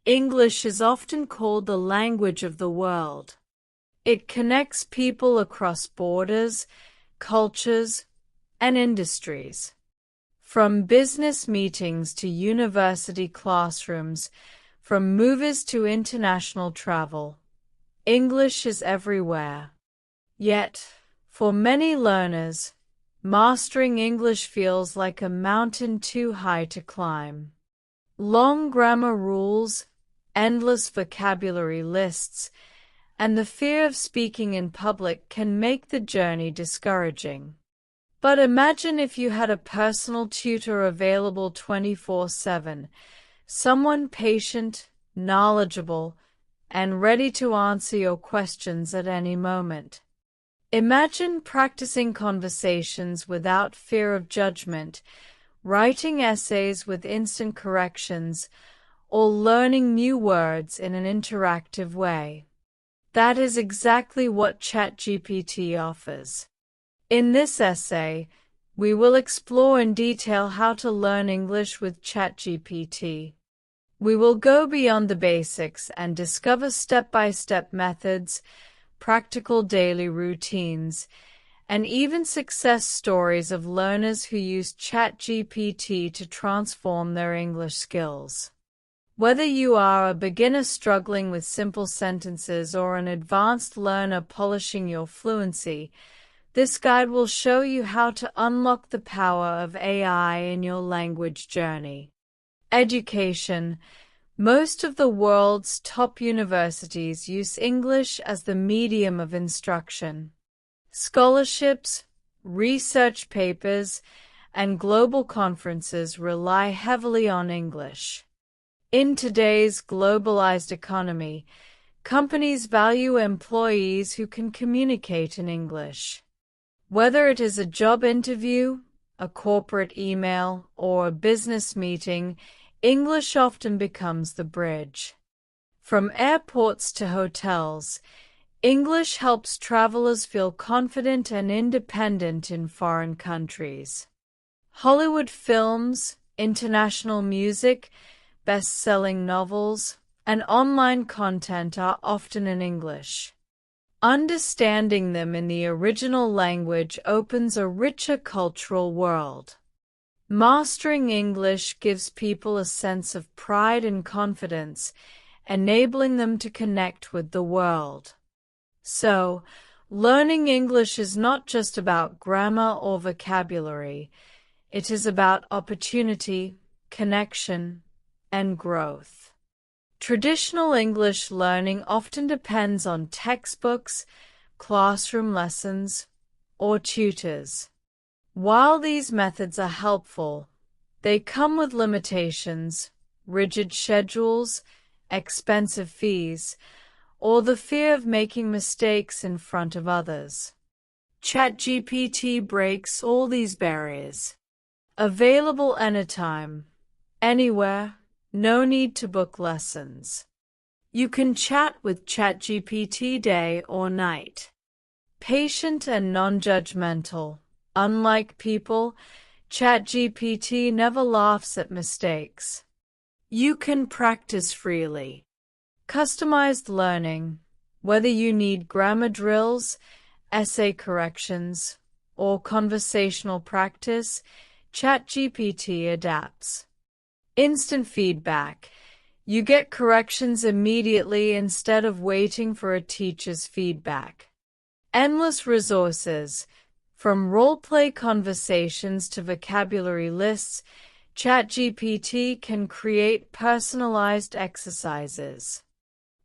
English is often called the language of the world. It connects people across borders, cultures, and industries. From business meetings to university classrooms, from movies to international travel, English is everywhere. Yet, for many learners, mastering English feels like a mountain too high to climb. Long grammar rules, endless vocabulary lists, and the fear of speaking in public can make the journey discouraging. But imagine if you had a personal tutor available 24/7, someone patient, knowledgeable, and ready to answer your questions at any moment. Imagine practicing conversations without fear of judgment, writing essays with instant corrections, or learning new words in an interactive way. That is exactly what ChatGPT offers. In this essay, we will explore in detail how to learn English with ChatGPT. We will go beyond the basics and discover step-by-step methods, practical daily routines, and even success stories of learners who use ChatGPT to transform their English skills. Whether you are a beginner struggling with simple sentences or an advanced learner polishing your fluency, this guide will show you how to unlock the power of AI in your language journey. Education. Most of the world's top universities use English as the medium of instruction. Scholarships, research papers, and global conferences rely heavily on English. In today's globalized economy, companies value employees who can communicate in English. Whether it is a job interview, a corporate email, or a business meeting, English often becomes the bridge. From airports to hotels, English helps travelers feel confident and independent in foreign countries. Hollywood films, international music, best-selling novels, and online content are often in English. Understanding them in the original language opens a richer cultural world. Mastering English gives people a sense of pride and confidence, enabling them to connect with the world. So, learning English is not just about grammar or vocabulary. It is about opportunity, connection, and growth. Traditional English learning often depends on textbooks, classroom lessons, or tutors. While these methods are helpful, they come with limitations, rigid schedules, expensive fees, or the fear of making mistakes in front of others. ChatGPT breaks all these barriers. Available anytime, anywhere, no need to book lessons. You can chat with ChatGPT day or night. Patient and non-judgmental. Unlike people, ChatGPT never laughs at mistakes. You can practice freely. Customized learning. Whether you need grammar drills, essay corrections, or conversational practice, ChatGPT adapts. Instant feedback. You get corrections immediately instead of waiting for a teacher's feedback. Endless resources. From role-play conversations to vocabulary lists, ChatGPT can create personalized exercises.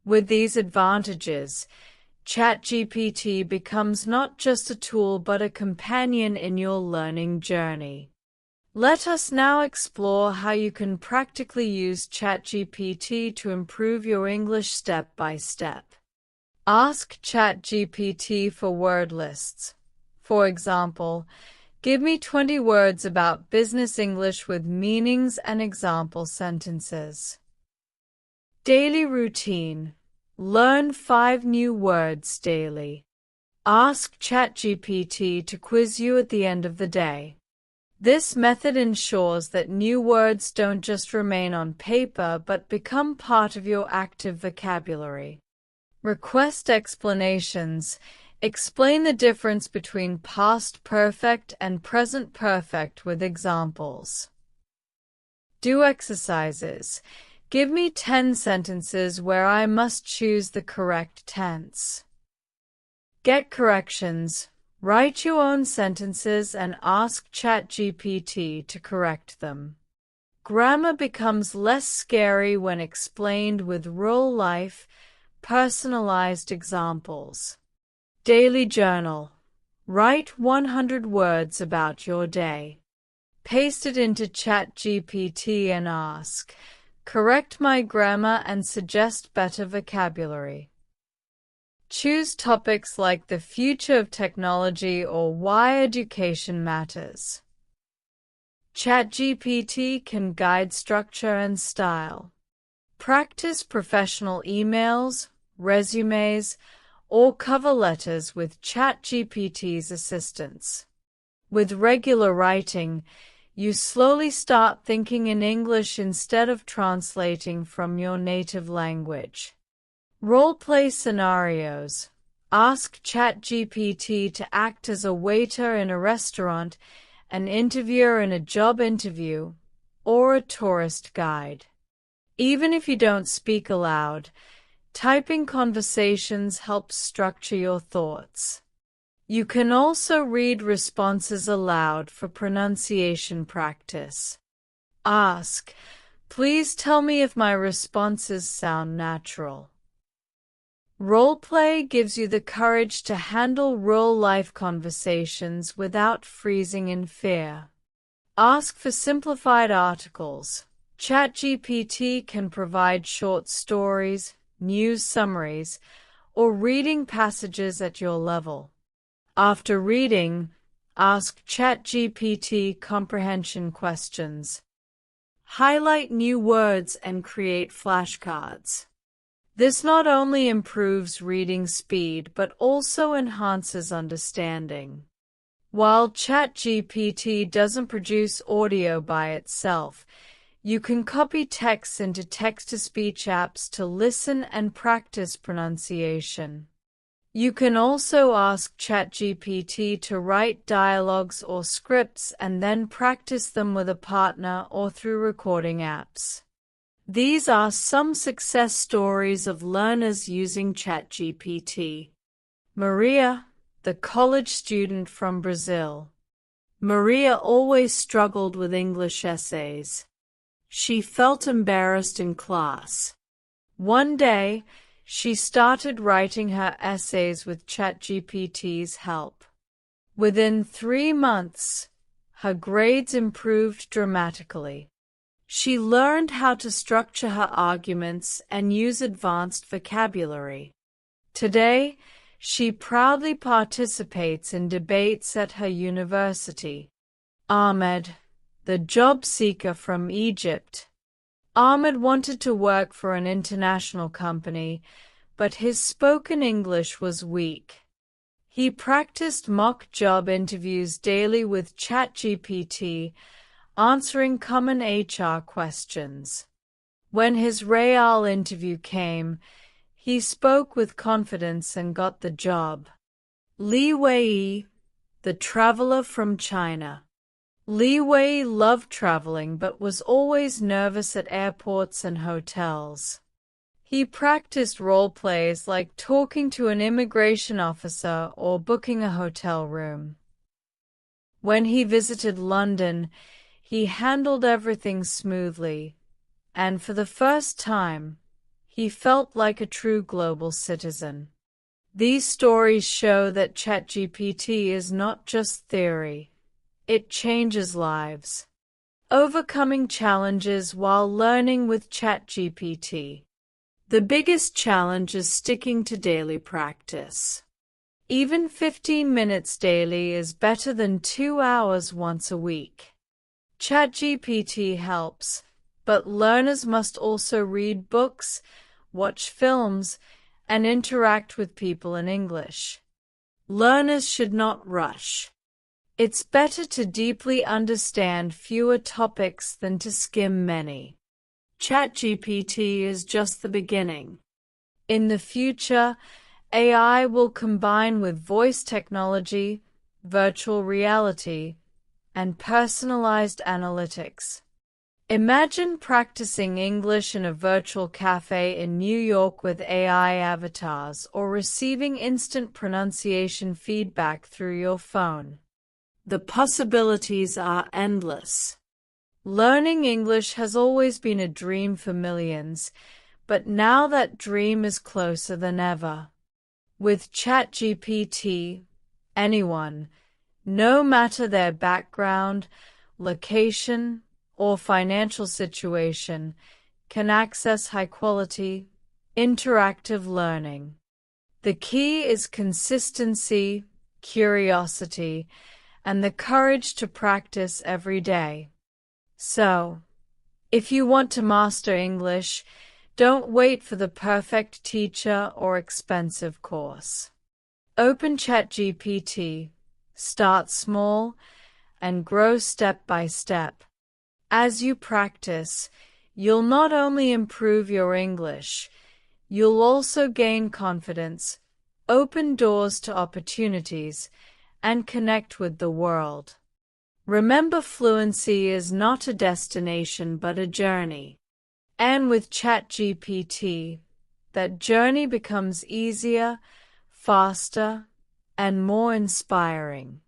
With these advantages, ChatGPT becomes not just a tool but a companion in your learning journey. Let us now explore how you can practically use ChatGPT to improve your English step by step. Ask ChatGPT for word lists. For example, give me 20 words about business English with meanings and example sentences. Daily routine. Learn 5 new words daily. Ask ChatGPT to quiz you at the end of the day. This method ensures that new words don't just remain on paper but become part of your active vocabulary. Request explanations. Explain the difference between past perfect and present perfect with examples. Do exercises. Give me 10 sentences where I must choose the correct tense. Get corrections. Write your own sentences and ask ChatGPT to correct them. Grammar becomes less scary when explained with real-life, personalized examples. Daily journal. Write 100 words about your day. Paste it into ChatGPT and ask, "Correct my grammar and suggest better vocabulary." Choose topics like the future of technology or why education matters. ChatGPT can guide structure and style. Practice professional emails, resumes, or cover letters with ChatGPT's assistance. With regular writing, you slowly start thinking in English instead of translating from your native language. Role-play scenarios. Ask ChatGPT to act as a waiter in a restaurant, an interviewer in a job interview, or a tourist guide. Even if you don't speak aloud, typing conversations helps structure your thoughts. You can also read responses aloud for pronunciation practice. Ask, "Please tell me if my responses sound natural." Role-play gives you the courage to handle real-life conversations without freezing in fear. Ask for simplified articles. ChatGPT can provide short stories, news summaries, or reading passages at your level. After reading, ask ChatGPT comprehension questions. Highlight new words and create flashcards. This not only improves reading speed but also enhances understanding. While ChatGPT doesn't produce audio by itself, you can copy text into text-to-speech apps to listen and practice pronunciation. You can also ask ChatGPT to write dialogues or scripts and then practice them with a partner or through recording apps. These are some success stories of learners using ChatGPT. Maria, the college student from Brazil. Maria always struggled with English essays. She felt embarrassed in class. One day, she started writing her essays with ChatGPT's help. Within 3 months, her grades improved dramatically. She learned how to structure her arguments and use advanced vocabulary. Today, she proudly participates in debates at her university. Ahmed, the job seeker from Egypt. Ahmed wanted to work for an international company, but his spoken English was weak. He practiced mock job interviews daily with ChatGPT, answering common HR questions. When his real interview came, he spoke with confidence and got the job. Li Wei, the traveler from China. Li Wei loved traveling but was always nervous at airports and hotels. He practiced role plays like talking to an immigration officer or booking a hotel room. When he visited London, he handled everything smoothly, and for the first time, he felt like a true global citizen. These stories show that ChatGPT is not just theory. It changes lives. Overcoming challenges while learning with ChatGPT. The biggest challenge is sticking to daily practice. Even 15 minutes daily is better than 2 hours once a week. ChatGPT helps, but learners must also read books, watch films, and interact with people in English. Learners should not rush. It's better to deeply understand fewer topics than to skim many. ChatGPT is just the beginning. In the future, AI will combine with voice technology, virtual reality, and personalized analytics. Imagine practicing English in a virtual cafe in New York with AI avatars or receiving instant pronunciation feedback through your phone. The possibilities are endless. Learning English has always been a dream for millions, but now that dream is closer than ever. With ChatGPT, anyone, no matter their background, location, or financial situation, can access high-quality, interactive learning. The key is consistency, curiosity, and the courage to practice every day. So, if you want to master English, don't wait for the perfect teacher or expensive course. Open ChatGPT, start small, and grow step by step. As you practice, you'll not only improve your English, you'll also gain confidence, open doors to opportunities, and connect with the world. Remember, fluency is not a destination but a journey. And with ChatGPT, that journey becomes easier, faster, and more inspiring.